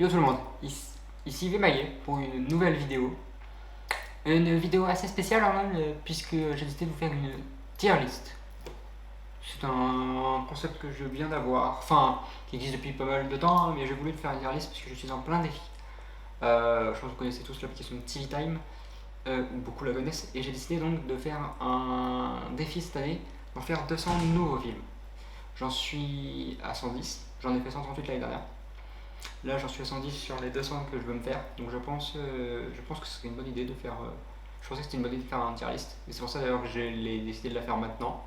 Yo tout le monde, ici Vemaillé pour une nouvelle vidéo. Une vidéo assez spéciale puisque j'ai décidé de vous faire une tier list. C'est un concept que je viens d'avoir, enfin qui existe depuis pas mal de temps, mais j'ai voulu faire une tier list parce que je suis en plein défi. Je pense que vous connaissez tous l'application TV Time, ou beaucoup la connaissent, et j'ai décidé donc de faire un défi cette année, d'en faire 200 nouveaux films. J'en suis à 110, j'en ai fait 138 l'année dernière. Là, j'en suis à 110 sur les 200 que je veux me faire, donc je pense que ce serait une bonne idée de faire. Je pensais que c'était une bonne idée de faire un tier list, et c'est pour ça d'ailleurs que j'ai décidé de la faire maintenant.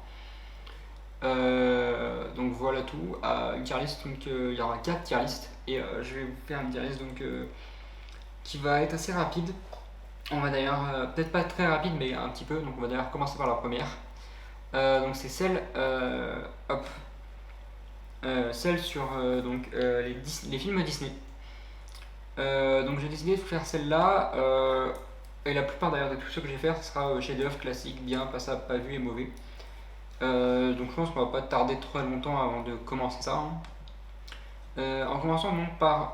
Donc voilà tout. Une tier list, donc il y aura 4 tier lists, et je vais vous faire une tier list donc, qui va être assez rapide. On va d'ailleurs, peut-être pas très rapide, mais un petit peu, donc on va d'ailleurs commencer par la première. Donc c'est celle, hop, celle sur les films Disney. Donc j'ai décidé de faire celle-là, et la plupart d'ailleurs de tous ceux que je vais faire, ce sera chef-d'œuvre, classique, bien, passable, pas vu et mauvais. Donc je pense qu'on va pas tarder trop longtemps avant de commencer ça. En commençant donc par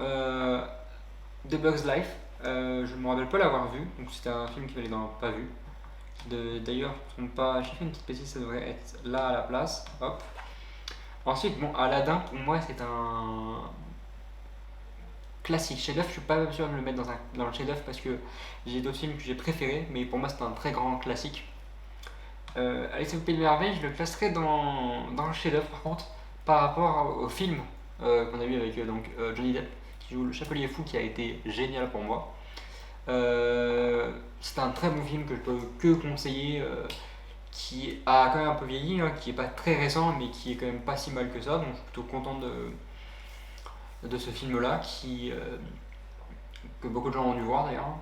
The Bug's Life. Je me rappelle pas l'avoir vu, donc c'était un film qui valait dans pas vu. D'ailleurs, j'ai fait une petite bêtise, ça devrait être là à la place. Hop. Ensuite, bon, Aladdin, pour moi, c'est un classique. Chef-d'œuvre, je suis pas sûr de le mettre dans le chef-d'œuvre parce que j'ai d'autres films que j'ai préférés, mais pour moi, c'est un très grand classique. Alice au Pays des Merveilles, je le classerais dans le chef-d'œuvre par contre, par rapport au film qu'on a vu avec Johnny Depp, qui joue le Chapelier Fou, qui a été génial pour moi. C'est un très bon film que je peux que conseiller, qui a quand même un peu vieilli, qui est pas très récent, mais qui est quand même pas si mal que ça, donc je suis plutôt content de ce film-là, que beaucoup de gens ont dû voir d'ailleurs.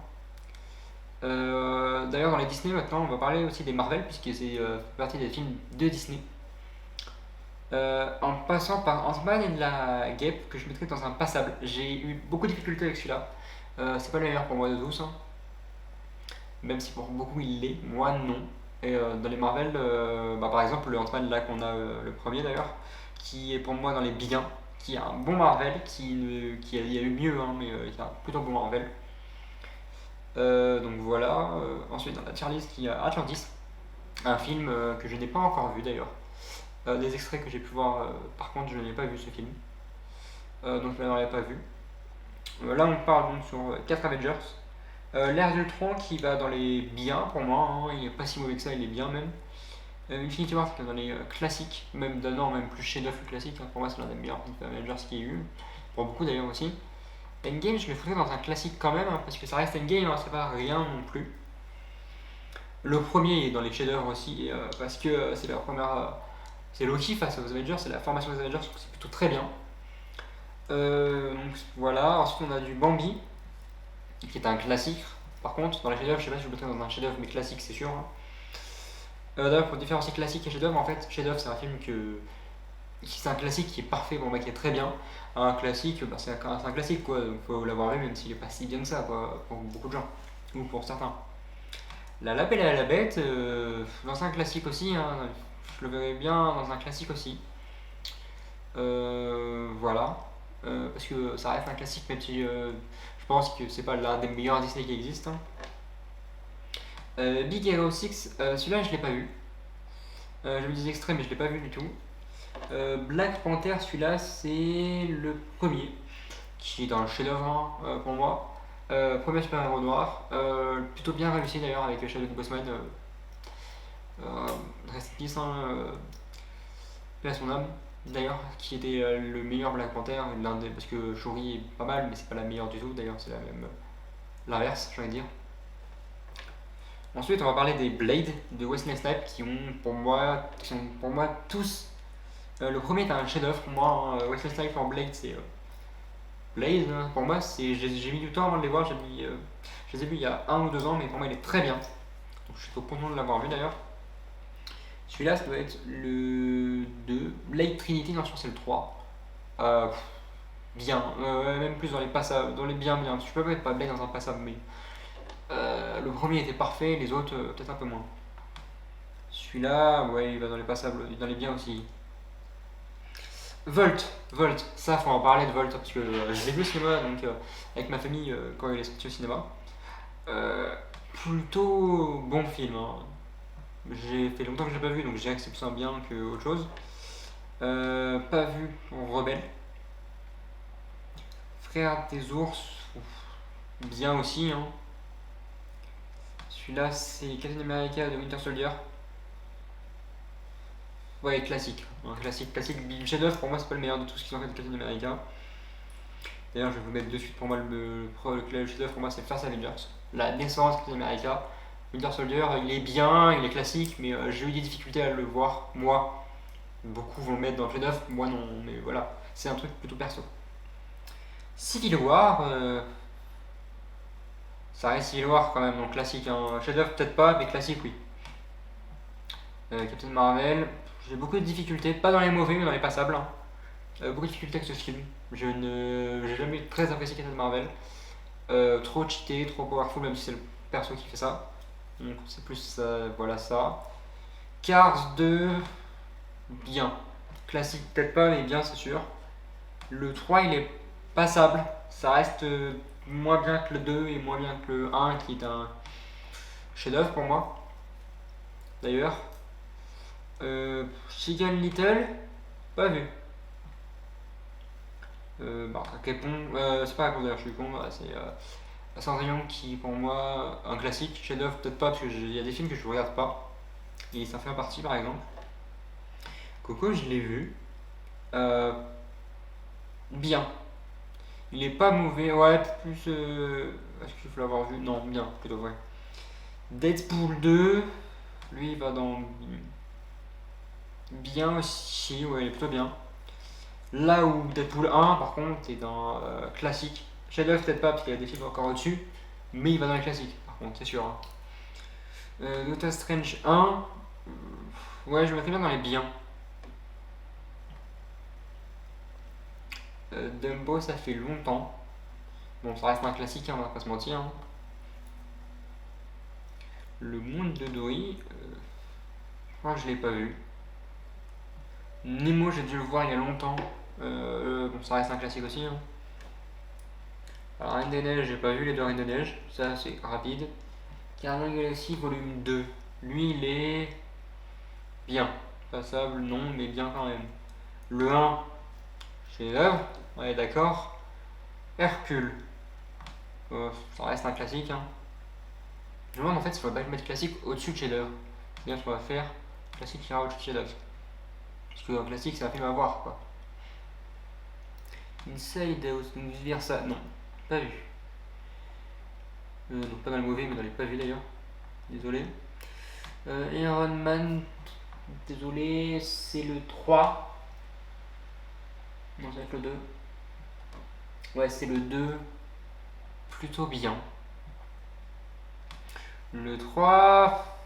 D'ailleurs, dans les Disney maintenant, on va parler aussi des Marvel, puisque c'est fait partie des films de Disney. En passant par Ant-Man et la Guêpe, que je mettrais dans un passable. J'ai eu beaucoup de difficultés avec celui-là. C'est pas le meilleur pour moi de tous, même si pour beaucoup il l'est, moi non. Et dans les Marvel, par exemple, le Ant-Man là qu'on a, le premier d'ailleurs, qui est pour moi dans les biens, qui est un bon Marvel, il y a eu mieux, mais qui est un plutôt bon Marvel. Donc voilà. Ensuite, dans la tier list, il y a Atlantis, un film que je n'ai pas encore vu d'ailleurs. Des extraits que j'ai pu voir, par contre, je n'ai pas vu ce film. Donc je ne l'aurais pas vu. Là, on parle donc sur 4 Avengers. L'ère d'Ultron qui va dans les biens pour moi, il n'est pas si mauvais que ça, il est bien même. Infinity War qui est dans les classiques, même plus chef-d'œuvre classique, pour moi c'est l'un des meilleurs Avengers qu'il y ait eu, pour beaucoup d'ailleurs aussi. Endgame, je le foutrais dans un classique quand même, parce que ça reste Endgame, c'est pas rien non plus. Le premier est dans les chefs-d'œuvre aussi, parce que c'est la première. C'est Loki face aux Avengers, c'est la formation des Avengers, c'est plutôt très bien. Donc voilà, ensuite on a du Bambi, qui est un classique. Par contre, dans les chefs-d'œuvre, je sais pas si je le mettrais dans un chef-d'œuvre, mais classique c'est sûr. D'ailleurs, pour différencier classique et chef-d'œuvre, en fait, chef-d'œuvre c'est un film c'est un classique qui est parfait, qui est très bien. Un classique, c'est un classique quoi, donc faut l'avoir vu même s'il est pas si bien que ça quoi, pour beaucoup de gens, ou pour certains. La Belle et la Bête, dans un classique aussi, je le verrais bien dans un classique aussi. Voilà. Parce que ça reste un classique, même si je pense que c'est pas l'un des meilleurs Disney qui existe. Big Hero 6, celui-là je l'ai pas vu. J'ai vu des extraits, mais je l'ai pas vu du tout. Black Panther, celui-là c'est le premier, qui est dans le chef-d'œuvre pour moi. Premier super-héros noir, plutôt bien réussi d'ailleurs avec le Chadwick Boseman. Reste in peace, paix à son âme. D'ailleurs, qui était le meilleur Black Panther, parce que Shuri est pas mal, mais c'est pas la meilleure du tout. D'ailleurs, c'est l'inverse, j'ai envie de dire. Ensuite, on va parler des Blade de Wesley Snipes qui sont pour moi tous. Le premier est un chef-d'œuvre pour moi. Wesley Snipes en Blade, c'est Blade. Pour moi, j'ai mis du temps avant de les voir. Je les ai vus il y a 1 ou 2 ans, mais pour moi, il est très bien. Donc, je suis trop content de l'avoir vu d'ailleurs. Celui-là, ça doit être le 2. Blade Trinity, non, je pense que c'est le 3. Bien, même plus dans les passables, dans les bien. Je peux pas mettre pas Blade dans un passable, mais le premier était parfait, les autres peut-être un peu moins. Celui-là, ouais, il va dans les passables, dans les biens aussi. Volt, ça faut en parler de Volt parce que je l'ai vu au cinéma donc avec ma famille quand il est sorti au cinéma. Euh, Plutôt bon film, hein. J'ai fait longtemps que je l'ai pas vu donc je dirais que c'est plus un bien que autre chose. Pas vu Rebelle. Frère des ours, bien aussi, hein. Celui-là c'est Captain America de Winter Soldier. Ouais, classique. Un classique, classique. Chef-d'œuvre pour moi c'est pas le meilleur de tout ce qu'ils ont fait de Captain America. D'ailleurs, je vais vous mettre de suite pour moi le chef-d'œuvre pour moi c'est First Avengers. La naissance de Captain America. Winter Soldier, il est bien, il est classique, mais j'ai eu des difficultés à le voir. Moi, beaucoup vont le mettre dans le chef-d'œuvre, moi non, mais voilà, c'est un truc plutôt perso. Civil War, ça reste Civil War quand même, donc classique. Hein. Chef-d'œuvre peut-être pas, mais classique oui. Captain Marvel, j'ai beaucoup de difficultés, pas dans les mauvais, mais dans les passables. Hein. Beaucoup de difficultés avec ce film. J'ai jamais très apprécié Captain Marvel. Trop cheaté, trop powerful, même si c'est le perso qui fait ça. Donc c'est plus voilà ça. Cars 2, bien. Classique peut-être pas, mais bien c'est sûr. Le 3 il est passable. Ça reste moins bien que le 2 et moins bien que le 1 qui est un chef-d'œuvre pour moi. D'ailleurs. Chicken Little, pas vu. Capon, c'est pas Capon d'ailleurs, je suis con, c'est Cendrillon qui pour moi un classique, chef-d'œuvre peut-être pas parce qu'il y a des films que je regarde pas et ça fait partie par exemple. Coco je l'ai vu, euh, bien, il est pas mauvais, ouais plus est-ce qu'il faut l'avoir vu, non bien plutôt vrai. Deadpool 2, lui il va dans bien aussi, ouais il est plutôt bien. Là où Deadpool 1 par contre est dans classique, chef-d'œuvre peut-être pas parce qu'il y a des films encore au-dessus, mais il va dans les classiques par contre c'est sûr. Hein. Doctor Strange 1, ouais, je le mettrais bien dans les biens. Dumbo, ça fait longtemps. Bon, ça reste un classique, hein, on va pas se mentir. Hein. Le monde de Dory, je crois que je l'ai pas vu. Nemo, j'ai dû le voir il y a longtemps. Bon, ça reste un classique aussi. Hein. Alors, Reine des Neiges, j'ai pas vu les deux Reines des Neiges, ça c'est rapide. Guardian Galaxy volume 2, lui il est bien. Passable, non, mais bien quand même. Le 1, chef-d'œuvre, ouais, d'accord. Hercule, ça reste un classique. Hein. Je me demande en fait s'il ne faudrait pas mettre classique au-dessus de chef-d'œuvre. C'est bien ce qu'on va faire. Classique ira au-dessus de chef-d'œuvre. Parce qu'un classique, c'est un film à voir quoi. Inside Out, donc dire ça, non, pas vu. Donc pas dans le mauvais, mais dans les pas vus d'ailleurs. Désolé. Iron Man, désolé, c'est le 3. Non, ça va être le 2. Ouais, c'est le 2. Plutôt bien. Le 3.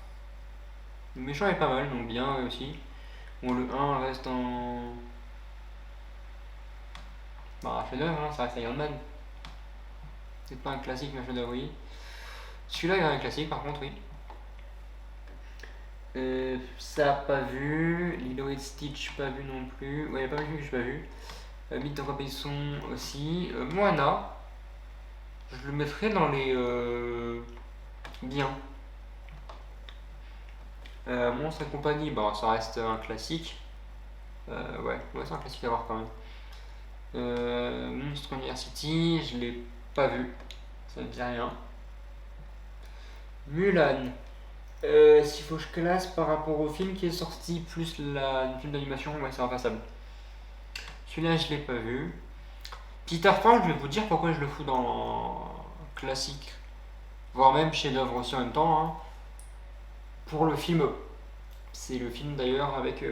Le méchant est pas mal, donc bien aussi. Bon, le 1 reste en. Bah, chef-d'œuvre, hein, ça reste Iron Man. C'est pas un classique, mais un chef-d'œuvre, oui. Celui-là, il y a un classique, par contre, oui. Ça, pas vu. Lilo et Stitch, pas vu non plus. Ouais, il y a pas mal de films que j'ai pas vu. Mythe de Robinson aussi. Moana, je le mettrais dans les bien. Monstre et compagnie, bah, ça reste un classique. Ouais, c'est un classique à voir quand même. Monstre University, je l'ai pas vu, ça ne dit rien. Mulan, s'il faut que je classe par rapport au film qui est sorti plus le film d'animation, ouais, c'est impassable. Celui-là, je l'ai pas vu. Peter Pan, je vais vous dire pourquoi je le fous dans classique, voire même chef-d'œuvre aussi en même temps. Hein. Pour le film, c'est le film d'ailleurs avec.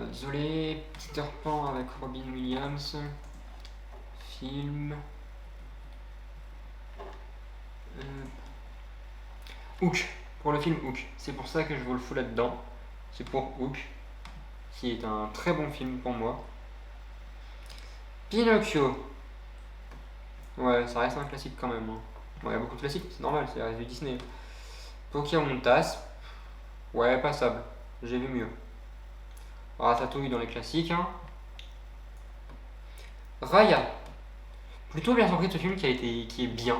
Désolé, Peter Pan avec Robin Williams. Film. Hook, pour le film Hook. C'est pour ça que je vous le fous là-dedans. C'est pour Hook, qui est un très bon film pour moi. Pinocchio. Ouais, ça reste un classique quand même. Hein. Bon, il y a beaucoup de classiques, c'est normal, c'est la revue Disney. Pocahontas. Ouais, passable. J'ai vu mieux. Ratatouille dans les classiques. Hein. Raya. Plutôt bien surpris de ce film qui est bien.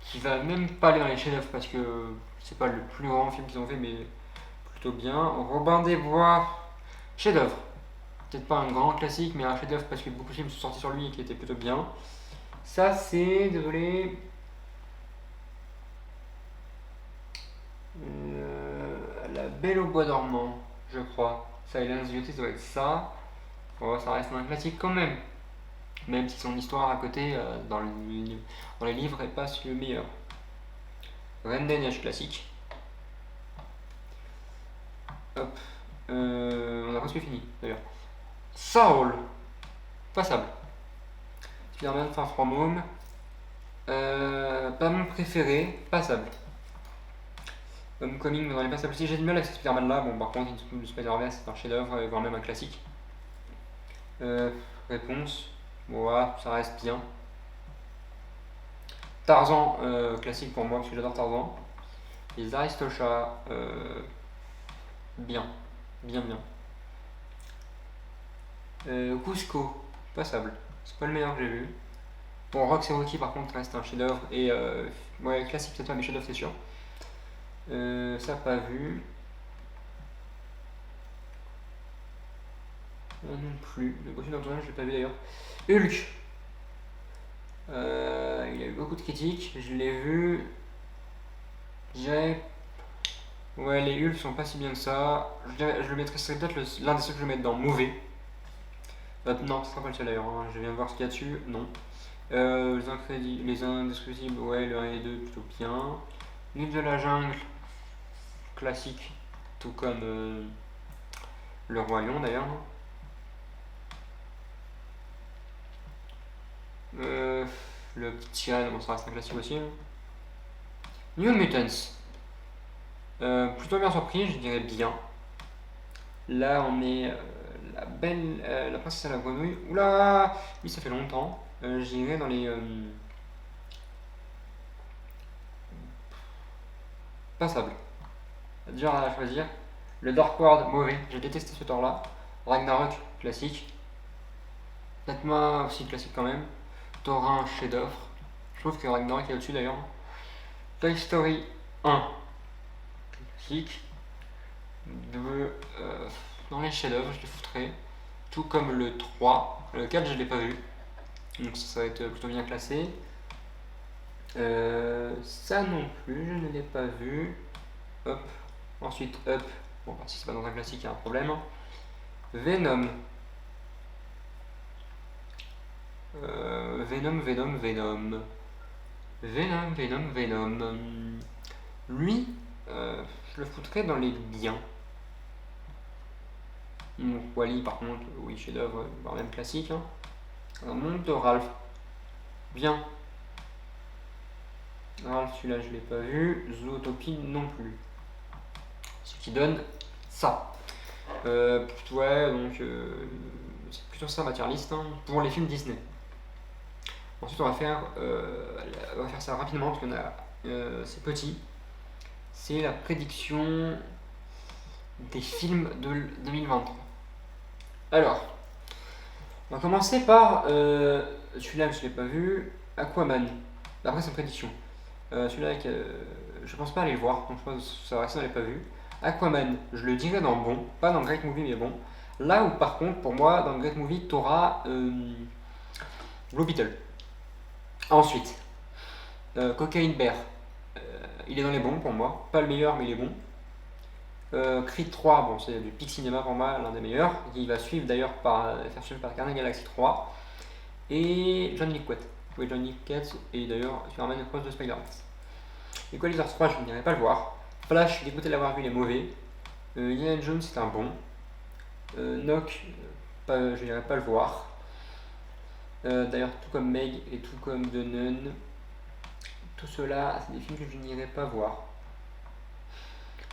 Qui va même pas aller dans les chefs-d'œuvre parce que c'est pas le plus grand film qu'ils ont fait, mais plutôt bien. Robin des Bois, chef-d'œuvre. Peut-être pas un grand classique, mais un chef-d'œuvre parce que beaucoup de films sont sortis sur lui et qui étaient plutôt bien. Ça, c'est. Désolé. La Belle au bois dormant, je crois. Silence Beauty, ça doit être ça. Bon, ça reste un classique quand même. Même si son histoire à côté, dans les livres, est pas le meilleur. Reine des Neiges classique. Hop. On a presque fini d'ailleurs. Saul. Passable. Spider-Man Far From Home. Pas mon préféré. Passable. Homecoming dans les passables aussi. J'ai du mal avec ce Spider-Man là. Bon, par contre, le Spider-Man c'est un chef-d'œuvre, voire même un classique. Réponse. Bon, voilà, ça reste bien. Tarzan, classique pour moi parce que j'adore Tarzan. Les Aristochats, bien. Bien, bien. Cusco, passable. C'est pas le meilleur que j'ai vu. Bon, Rox et Rocky par contre reste un chef-d'œuvre. Et ouais, classique peut-être pas, mais chef-d'œuvre c'est sûr. Ça pas vu. Non plus. Le costume d'Antoine, je l'ai pas vu d'ailleurs. Hulk. Il y a eu beaucoup de critiques. Je l'ai vu. Ouais, les Hulk sont pas si bien que ça. Je le mettrais, c'est peut-être l'un des ceux que je vais mettre dans mauvais. Non, ce sera pas le seul d'ailleurs. Hein. Je viens de voir ce qu'il y a dessus. Non. Les Indestructibles, ouais, le 1 et 2 plutôt bien. L'île de la jungle, classique, tout comme le Roi Lion d'ailleurs. Le petit tirage, bon, ça reste un classique aussi. Hein. New Mutants, plutôt bien surpris, je dirais bien. Là, on est la princesse à la grenouille. Oula, oui, ça fait longtemps. J'irai dans les passables. Dur à choisir. Le Dark World, mauvais. J'ai détesté ce tort-là. Ragnarok, classique. Natma aussi classique quand même. Thorin, chef-d'œuvre. Je trouve que Ragnarok est au-dessus d'ailleurs. Toy Story 1, classique. Dans les chefs-d'œuvre, je les foutrais. Tout comme le 3. Le 4, je l'ai pas vu. Donc ça va être plutôt bien classé. Ça non plus, je ne l'ai pas vu. Hop. Ensuite, Up. Bon, bah, si c'est pas dans un classique, il y a un problème. Venom. Venom. Lui, je le foutrais dans les biens. Wally, par contre, oui, chef-d'œuvre, voire même classique. Hein. Un monde de Ralph. Bien. Ralph, celui-là, je l'ai pas vu. Zootopie non plus. Ce qui donne ça. Ouais, donc c'est plutôt ça ma tier list hein, pour les films Disney. Ensuite, on va faire ça rapidement parce qu'on a c'est petit. C'est la prédiction des films de 2023. Alors, on va commencer par celui-là que je l'ai pas vu, Aquaman. Après, c'est une prédiction. Celui-là, je pense pas aller le voir, donc je pense que ça va rester dans les pas vu. Aquaman, je le dirais dans bon, pas dans Great Movie, mais bon. Là où, par contre, pour moi, dans Great Movie, t'auras Blue Beetle. Ensuite, Cocaine Bear, il est dans les bons pour moi, pas le meilleur, mais il est bon. Creed 3, bon, c'est du Peak Cinema pour moi, l'un des meilleurs. Il va suivre d'ailleurs faire suivre par Guardians Galaxy 3. Et John Wick 4. Oui, John Wick 4 et d'ailleurs Spider-Man Across the Spider-Man. Equalizer 3, je n'irai pas le voir. Flash, dégoûté de l'avoir vu, il est mauvais. Indiana Jones, c'est un bon. Knock, je n'irai pas le voir. D'ailleurs, tout comme Meg et tout comme The Nun, tout cela, c'est des films que je n'irai pas voir.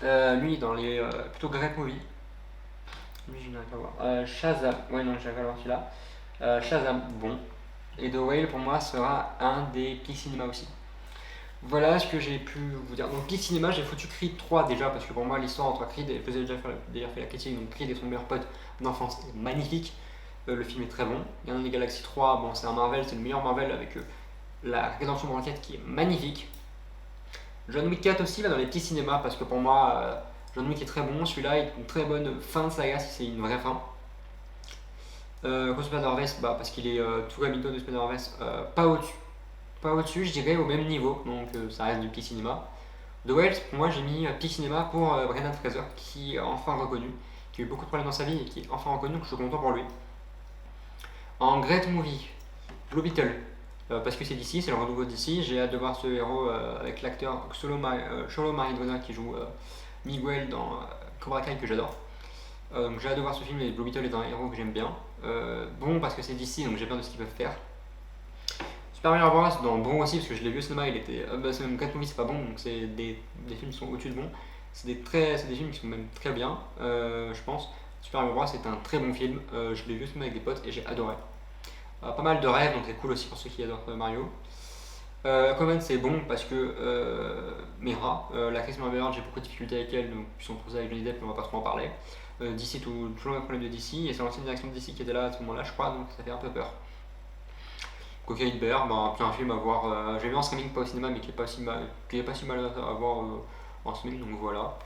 Lui, dans les plutôt Great Movie. Lui, je n'irai pas voir. Shazam, ouais, non, je n'irai pas voir celui-là. Shazam, bon. Et The Whale, pour moi, sera un des Peak Cinéma aussi. Voilà ce que j'ai pu vous dire. Donc, Geek Cinéma, j'ai foutu Creed 3 déjà, parce que pour moi, l'histoire entre Creed, et je vous ai déjà fait la critique, donc Creed et son meilleur pote d'enfance est magnifique. Le film est très bon. Guardians of the Galaxy 3, bon, c'est un Marvel, c'est le meilleur Marvel avec la rédemption Branquette qui est magnifique. John Wick 4 aussi va dans les petits cinémas, parce que pour moi, John Wick est très bon. Celui-là est une très bonne fin de saga si c'est une vraie fin. Spider-Verse, bah, parce qu'il est tout comme de Spider-Verse, pas au-dessus, je dirais au même niveau, donc ça reste du petit cinéma. The Whales, pour moi, j'ai mis petit cinéma pour Brendan Fraser, qui est enfin reconnu, qui a eu beaucoup de problèmes dans sa vie et qui est enfin reconnu, donc je suis content pour lui. En Great Movie, Blue Beetle, parce que c'est d'ici, c'est le renouveau d'ici, j'ai hâte de voir ce héros avec l'acteur Xolo Maridueña qui joue Miguel dans Cobra Kai que j'adore. Donc j'ai hâte de voir ce film et Blue Beetle est un héros que j'aime bien. Bon parce que c'est d'ici, donc j'ai peur de ce qu'ils peuvent faire. Super Mario Bros, dans bon aussi parce que je l'ai vu au cinéma, il était. C'est même 4 movies, c'est pas bon, donc c'est des films qui sont au-dessus de bon. C'est des films qui sont même très bien, je pense. Super Mario Bros c'est un très bon film, je l'ai vu au cinéma avec des potes et j'ai adoré. Pas mal de rêves, donc c'est cool aussi pour ceux qui adorent Mario. Aquaman c'est bon parce que Mera, l'actrice Amber Heard, j'ai beaucoup de difficultés avec elle, donc ils sont pour ça avec Johnny Depp, on va pas trop en parler. DC, toujours le problème de DC, et c'est l'ancienne direction de DC qui était là à ce moment-là, je crois, donc ça fait un peu peur. Cocaine Bear, puis un film à voir, j'ai vu en streaming, pas au cinéma, mais qui est pas si mal à voir en streaming, donc voilà.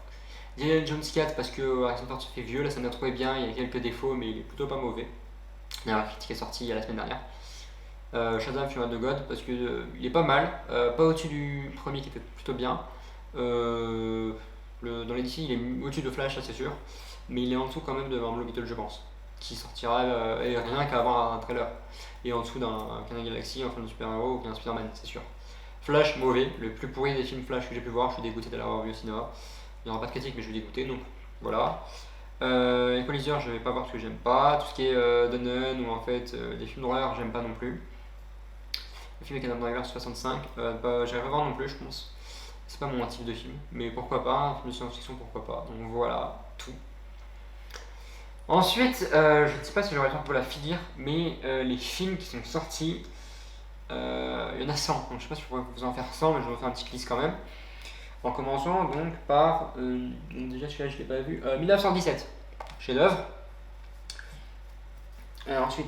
Indiana Jones 4 parce que Harrison Ford se fait vieux, là ça m'a trouvé bien, il y a quelques défauts, mais il est plutôt pas mauvais. La critique est sortie la semaine dernière. Shazam Fury of God parce que il est pas mal, pas au-dessus du premier qui était plutôt bien. Dans les DC il est au-dessus de Flash, ça c'est sûr, mais il est en dessous quand même de Blue Beetle je pense, qui sortira et rien qu'avant un trailer. Et en dessous d'un Canal Galaxy, un film de super-héros ou qu'un Spider-Man, c'est sûr. Flash, mauvais, le plus pourri des films Flash que j'ai pu voir, je suis dégoûté de l'avoir vu au cinéma. Il n'y aura pas de critique, mais je suis dégoûté, donc voilà. Equalizer, je vais pas voir parce que j'aime pas. Tout ce qui est The Nun ou en fait des films d'horreur, j'aime pas non plus. Le film avec Adam Driver 65, j'irai pas voir non plus, je pense. C'est pas mon type de film, mais pourquoi pas, un film de science-fiction, pourquoi pas. Donc voilà, tout. Ensuite, je ne sais pas si j'aurai le temps pour la finir, mais les films qui sont sortis, il y en a 100, donc je sais pas si je pourrais vous en faire 100, mais je vais vous faire un petit liste quand même. En commençant donc par, déjà celui-là je l'ai pas vu, 1917, chef-d'œuvre. Ensuite,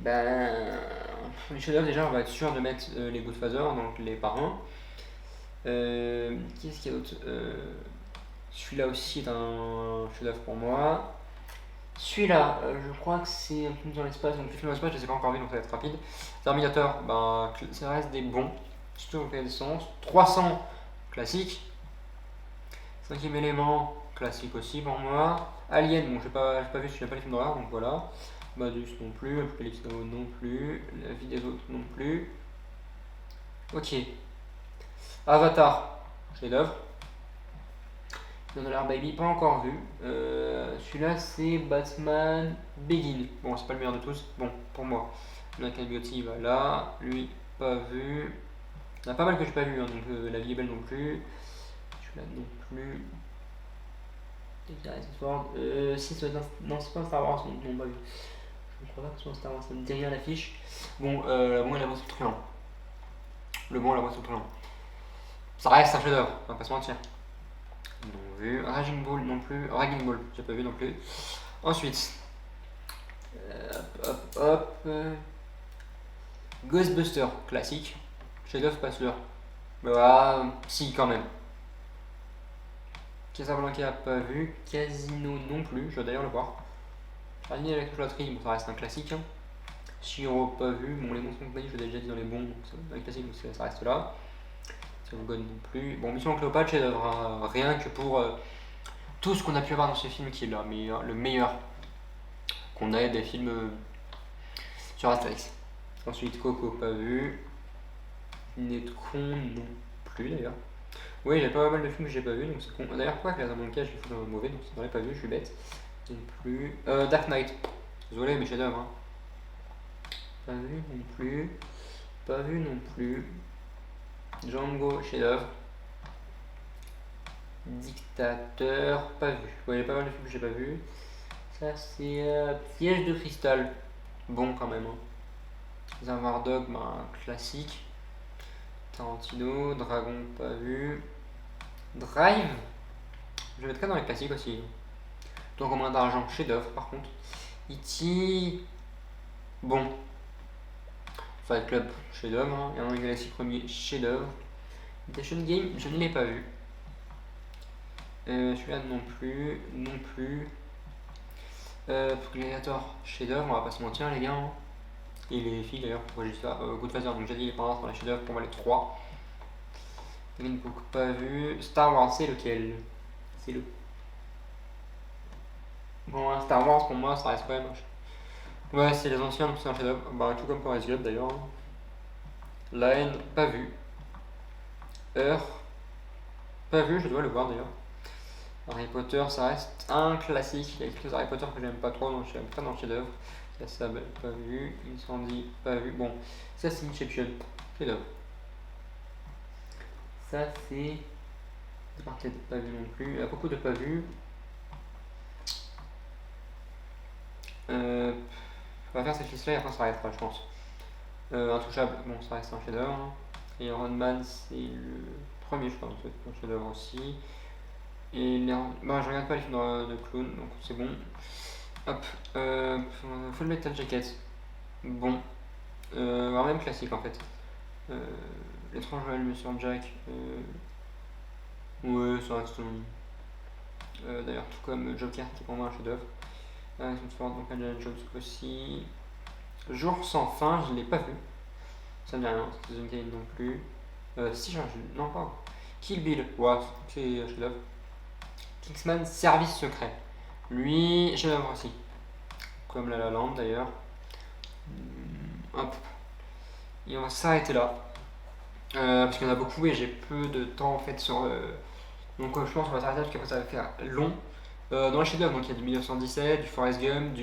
les chefs-d'œuvre déjà on va être sûr de mettre les Godfather, donc les parrains. Qu'est-ce qu'il y a d'autre Celui-là aussi est un chef-d'œuvre pour moi. Celui-là, je crois que c'est un film dans l'espace, donc le film dans l'espace je ne les ai pas encore vu donc ça va être rapide. Terminator, ça reste des bons, surtout au sens. 300, classique. 5ème élément, classique aussi pour moi. Alien, bon, j'ai pas vu parce que j'aime pas les films d'horreur, donc voilà. Badus non plus, Apocalypse Now non plus, La vie des autres non plus. Ok. Avatar, chef-d'œuvre. $, Baby, pas encore vu. Celui-là c'est Batman Begin. Bon, c'est pas le meilleur de tous, bon, pour moi. Michael Gotti va là, lui, pas vu. Il y en a pas mal que j'ai pas vu, hein, donc La vie est belle non plus. Celui-là non plus. Si non, c'est pas un Star Wars, non, pas vu. Je ne crois pas que ce soit un Star Wars, ça me dit rien l'affiche. Bon, Le Bon et la Boîte au Truand. Le Bon et la Boîte au Truand. Ça reste un chef-d'œuvre, on va pas se mentir. Non vu. Raging Bull non plus. Raging Bull, j'ai pas vu non plus. Ensuite, hop. Ghostbuster, classique. Chef-d'œuvre, passe l'heure. Bah, si, quand même. Casablanca, pas vu. Casino non plus, je dois d'ailleurs le voir. Rallye avec la loterie, bon, ça reste un classique. Hein. Shiro, pas vu. Bon, les monstres compagnie, je l'ai déjà dit dans les bons, donc c'est un classique, donc ça reste là. God non plus. Bon, Mission Cléopâtre, chef-d'œuvre, rien que pour tout ce qu'on a pu voir dans ce film qui est le meilleur qu'on ait des films sur Astérix. Ensuite, Coco, pas vu. Netcon non plus d'ailleurs. Oui, j'ai pas mal de films que j'ai pas vu, donc c'est con. D'ailleurs, pourquoi Casablanca, je l'ai foutu dans le mauvais, donc c'est vrai, pas vu, je suis bête. Non plus. Dark Knight. Désolé, mais chef-d'œuvre. Hein. Pas vu non plus. Pas vu non plus. Django, chef-d'œuvre. Dictateur, pas vu. Ouais, il y a pas mal de films que j'ai pas vu. Ça, c'est Piège de cristal. Bon, quand même. Hein. Zamar Dog, classique. Tarantino, Dragon, pas vu. Drive, je mettrais dans les classiques aussi. Donc au moins d'argent, chef-d'œuvre par contre. E.T. Bon. Fight Club, chef-d'œuvre. Hein. Gardien de la Galaxie premier, chef-d'œuvre. Imitation Game, je ne l'ai pas vu. Celui-là non plus. Non plus. Gladiator, chef-d'œuvre, on va pas se mentir les gars. Hein. Et les filles d'ailleurs, pourquoi j'ai dit ça Goodfather, donc j'ai dit les parents dans les chefs-d'œuvre pour moi les 3. Green Book, pas vu. Star Wars, c'est lequel? C'est le. Bon, Star Wars pour moi ça reste quand même. Ouais, c'est les anciens, donc c'est un chef-d'œuvre. Bah, tout comme Forrest Gump d'ailleurs. La haine, pas vu. Heure, pas vu, je dois le voir d'ailleurs. Harry Potter, ça reste un classique. Il y a quelques Harry Potter que j'aime pas trop, donc je n'aime pas dans le chef-d'œuvre. Ça, pas vu. Incendie, pas vu. Bon, ça c'est Inception, chef-d'œuvre. Ça c'est. Departed, pas vu non plus. Il y a beaucoup de pas vu. On va faire cette liste là et après ça s'arrêtera, je pense. Intouchable, bon, ça reste un chef-d'œuvre. Hein. Et Iron Man, c'est le premier, je crois, donc c'est un chef-d'œuvre aussi. Et les... Bah, je regarde pas les films de clown, donc c'est bon. Hop, Full Metal Jacket. Bon. Voire même classique en fait. L'étrange Noël Monsieur Jack. Ouais, ça reste. D'ailleurs, tout comme Joker, qui est pour moi un chef-d'œuvre. Donc Indiana Jones aussi. Jour sans fin, je l'ai pas vu. Ça me dit rien, c'est une game non plus. Si j'ai non pas. Kill Bill, ouais, c'est un chef-d'œuvre. Kingsman, Service secret. Lui, chef-d'œuvre aussi. Comme La La Land d'ailleurs. Hop. Et on va s'arrêter là. Parce qu'il y en a beaucoup et j'ai peu de temps en fait sur. Donc je pense qu'on va s'arrêter parce qu'après ça va faire long. Dans les chefs-d'œuvre, donc il y a du 1917, du Forrest Gump,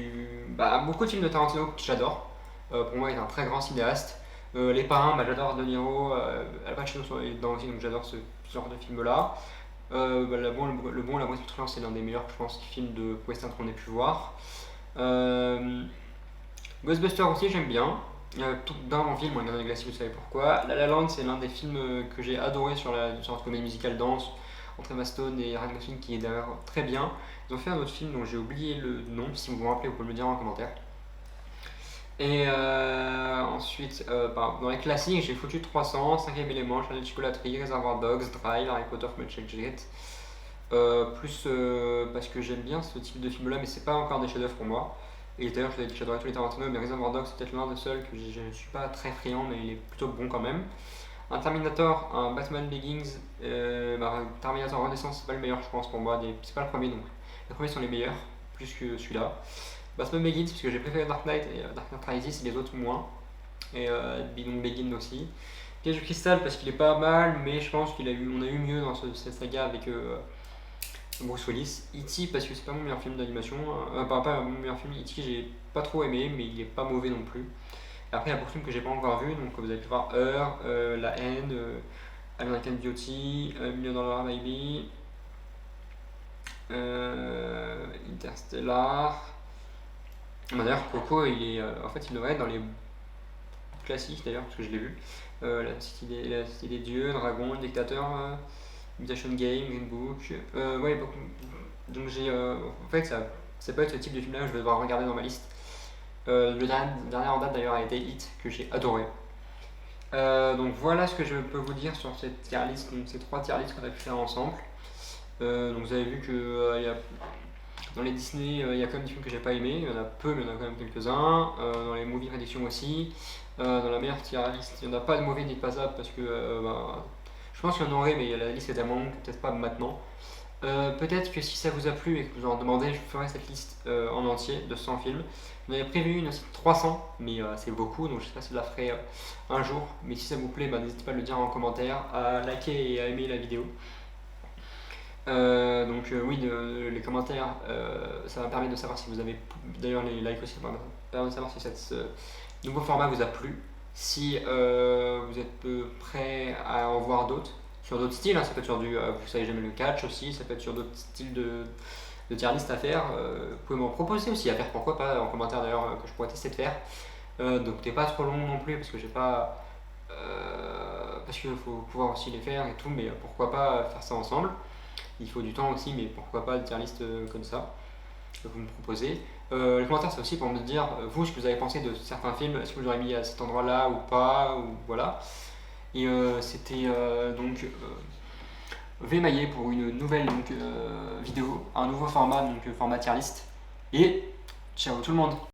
beaucoup de films de Tarantino que j'adore. Pour moi, il est un très grand cinéaste. Les Parrains, j'adore De Niro, Al Pacino est dedans aussi, donc j'adore ce genre de film-là. Le Bon, la Mauvaise Petrouillante, c'est l'un des meilleurs, je pense, films de western qu'on ait pu voir. Ghostbusters aussi, j'aime bien. Tout d'un bon film, Gardien de la Galaxie, vous savez pourquoi. La La Land, c'est l'un des films que j'ai adoré sur la comédie musicale danse entre Emma Stone et Ryan Gosling, qui est d'ailleurs très bien. Ils ont fait un autre film dont j'ai oublié le nom, si vous vous rappelez, vous pouvez me le dire en commentaire. Et ensuite, dans les classiques, j'ai foutu 300, 5ème élément, Charlie de chocolaterie, Reservoir Dogs, Drive, Harry Potter, Metal Jacket. Plus parce que j'aime bien ce type de film là, mais c'est pas encore des chefs-d'œuvre pour moi. Et d'ailleurs, je l'ai dit que j'adorais tous les Tarantino, mais Reservoir Dogs c'est peut-être l'un des seuls que je ne suis pas très friand, mais il est plutôt bon quand même. Un Terminator, un Batman Begins, Terminator Renaissance, c'est pas le meilleur, je pense, pour moi. C'est pas le premier, donc les premiers sont les meilleurs, plus que celui-là. Batman Begins, parce que j'ai préféré Dark Knight et Dark Knight Rises, et les autres moins. Et Begin aussi. Piège de cristal, parce qu'il est pas mal, mais je pense qu'on a eu mieux dans cette saga avec Bruce Willis. E.T. parce que c'est pas mon meilleur film d'animation, pas mon meilleur film. E.T. j'ai pas trop aimé, mais il est pas mauvais non plus. Et après il y a beaucoup de films que j'ai pas encore vu, donc vous avez pu voir Heure, La Haine, American Beauty, Million Dollar Baby, Interstellar. D'ailleurs Coco il est en fait il devrait être dans les classiques d'ailleurs parce que je l'ai vu. La Cité des Dieux, Dragon, le Dictateur, Imitation Game, Green Book. Ouais, beaucoup. Donc j'ai. En fait, ça peut être ce type de film là que je vais devoir regarder dans ma liste. Le dernier en date d'ailleurs a été Hit, que j'ai adoré. Donc voilà ce que je peux vous dire sur cette tier list, donc ces 3 tier lists qu'on a pu faire ensemble. Donc vous avez vu que dans les Disney, il y a quand même des films que j'ai pas aimé, il y en a peu, mais il y en a quand même quelques-uns. Dans les movie prédictions aussi. Dans la meilleure tier list, il n'y en a pas de mauvais ni de passable parce que je pense qu'il y en aurait, mais la liste est tellement longue, peut-être pas maintenant. Peut-être que si ça vous a plu et que vous en demandez, je ferai cette liste en entier de 100 films. J'en avais prévu une aussi de 300, mais c'est beaucoup, donc je sais pas si je la ferai un jour. Mais si ça vous plaît, n'hésitez pas à le dire en commentaire, à liker et à aimer la vidéo. Oui, les commentaires, ça va permettre de savoir si vous avez. D'ailleurs, les likes aussi, ça va permettre de savoir si ce nouveau format vous a plu. Si vous êtes prêt à en voir d'autres, sur d'autres styles, hein, ça peut être sur vous savez jamais le catch aussi, ça peut être sur d'autres styles de tier list à faire. Vous pouvez m'en proposer aussi à faire, pourquoi pas, en commentaire d'ailleurs, que je pourrais tester de faire. Donc t'es pas trop long non plus parce que j'ai pas parce qu'il faut pouvoir aussi les faire et tout, mais pourquoi pas faire ça ensemble. Il faut du temps aussi, mais pourquoi pas une tier list comme ça que vous me proposez. Les commentaires, c'est aussi pour me dire, vous, ce que vous avez pensé de certains films, est-ce que vous l'aurez mis à cet endroit-là ou pas, ou voilà. Et c'était donc Vmaillé pour une nouvelle vidéo, un nouveau format, donc format tier list. Et ciao tout le monde!